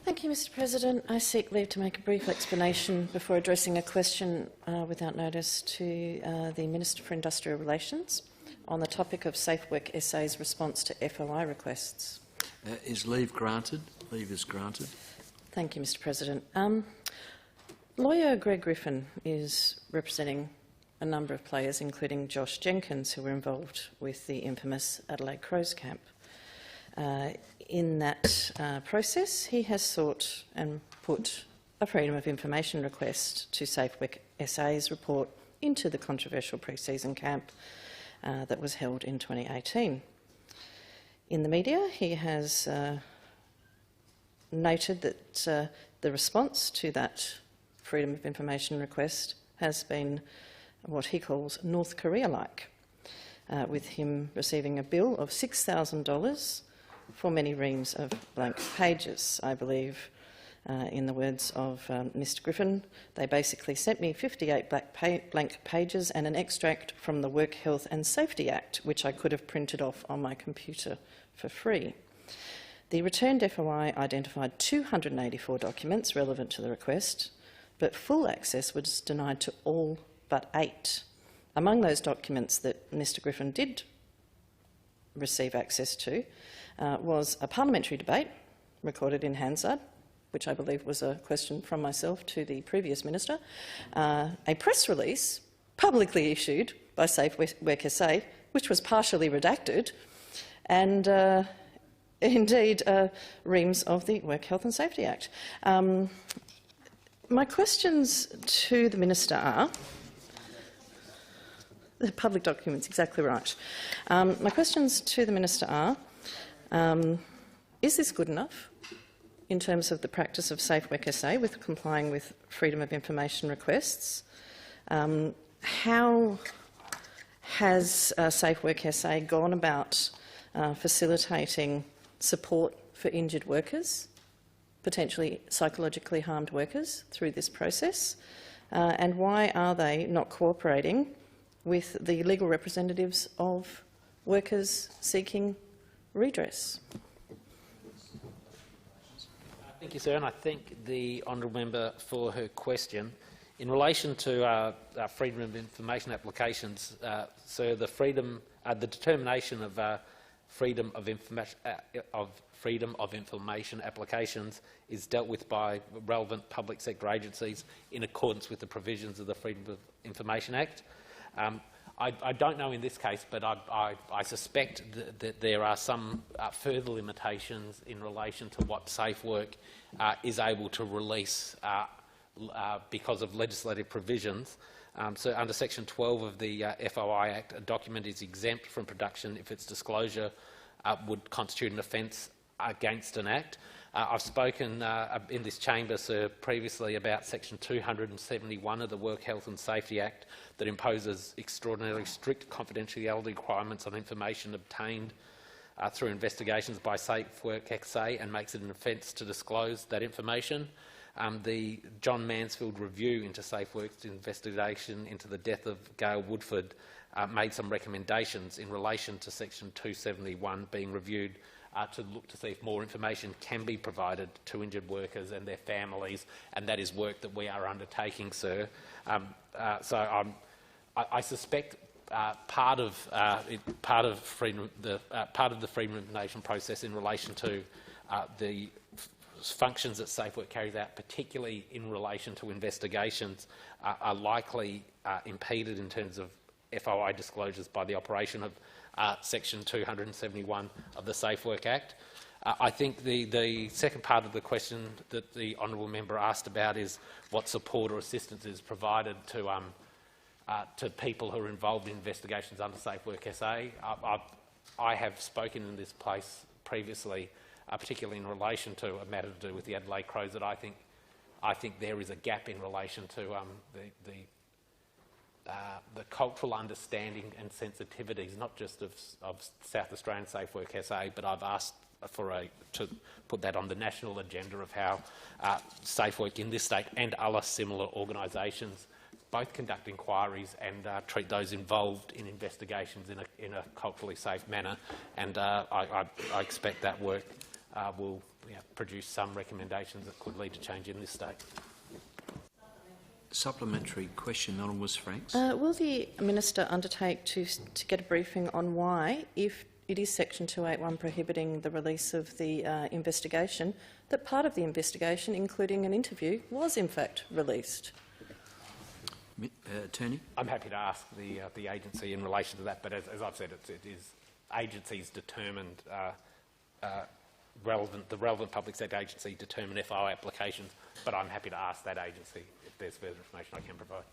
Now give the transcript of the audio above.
Thank you, Mr President. I seek leave to make a brief explanation before addressing a question without notice to the Minister for Industrial Relations on the topic of Safe Work SA's response to FOI requests. Is leave granted? Leave is granted. Thank you, Mr President. Lawyer Greg Griffin is representing a number of players, including Josh Jenkins, who were involved with the infamous Adelaide Crows camp. In that process, he has sought and put a Freedom of Information request to Safe Work SA's report into the controversial pre-season camp that was held in 2018. In the media, he has noted that the response to that Freedom of Information request has been what he calls North Korea-like, with him receiving a bill of $6,000 for many reams of blank pages. I believe, in the words of Mr Griffin, they basically sent me 58 blank pages and an extract from the Work Health and Safety Act, which I could have printed off on my computer for free. The returned FOI identified 284 documents relevant to the request, but full access was denied to all but 8. Among those documents that Mr Griffin did receive access to was a parliamentary debate recorded in Hansard, which I believe was a question from myself to the previous minister, a press release publicly issued by Safe Work SA, which was partially redacted, and indeed reams of the Work Health and Safety Act. My questions to the minister are— the public documents, exactly right. My questions to the minister are, is this good enough in terms of the practice of Safe Work SA with complying with Freedom of Information requests? How has Safe Work SA gone about facilitating support for injured workers, potentially psychologically harmed workers, through this process? And why are they not cooperating with the legal representatives of workers seeking redress? Thank you, sir, and I thank the honourable member for her question. In relation to freedom of information applications, sir, the determination of freedom of information applications is dealt with by relevant public sector agencies in accordance with the provisions of the Freedom of Information Act. I don't know in this case, but I suspect that there are some further limitations in relation to what Safe Work is able to release because of legislative provisions. So under Section 12 of the FOI Act, a document is exempt from production if its disclosure would constitute an offence against an act. I've spoken in this chamber, sir, previously about Section 271 of the Work Health and Safety Act that imposes extraordinarily strict confidentiality requirements on information obtained through investigations by Safe Work SA and makes it an offence to disclose that information. The John Mansfield review into Safe Work's investigation into the death of Gail Woodford made some recommendations in relation to Section 271 being reviewed to look to see if more information can be provided to injured workers and their families, and that is work that we are undertaking, sir. I suspect part of the freedom of information process in relation to the functions that Safe Work carries out, particularly in relation to investigations, are likely impeded in terms of FOI disclosures by the operation of Section 271 of the Safe Work Act. I think the second part of the question that the honourable member asked about is what support or assistance is provided to people who are involved in investigations under Safe Work SA. I have spoken in this place previously, particularly in relation to a matter to do with the Adelaide Crows, that I think there is a gap in relation to the cultural understanding and sensitivities, not just of South Australian Safe Work SA, but I've asked to put that on the national agenda of how Safe Work in this state and other similar organisations both conduct inquiries and treat those involved in investigations in a culturally safe manner. And I expect that work will produce some recommendations that could lead to change in this state. Supplementary question, Honourable Ms Franks. Will the Minister undertake to get a briefing on why, if it is Section 281 prohibiting the release of the investigation, that part of the investigation, including an interview, was in fact released? Attorney? I'm happy to ask the agency in relation to that, but as I've said, it is agencies determined, the relevant public sector agency determine FO applications, but I'm happy to ask that agency if there's further information I can provide.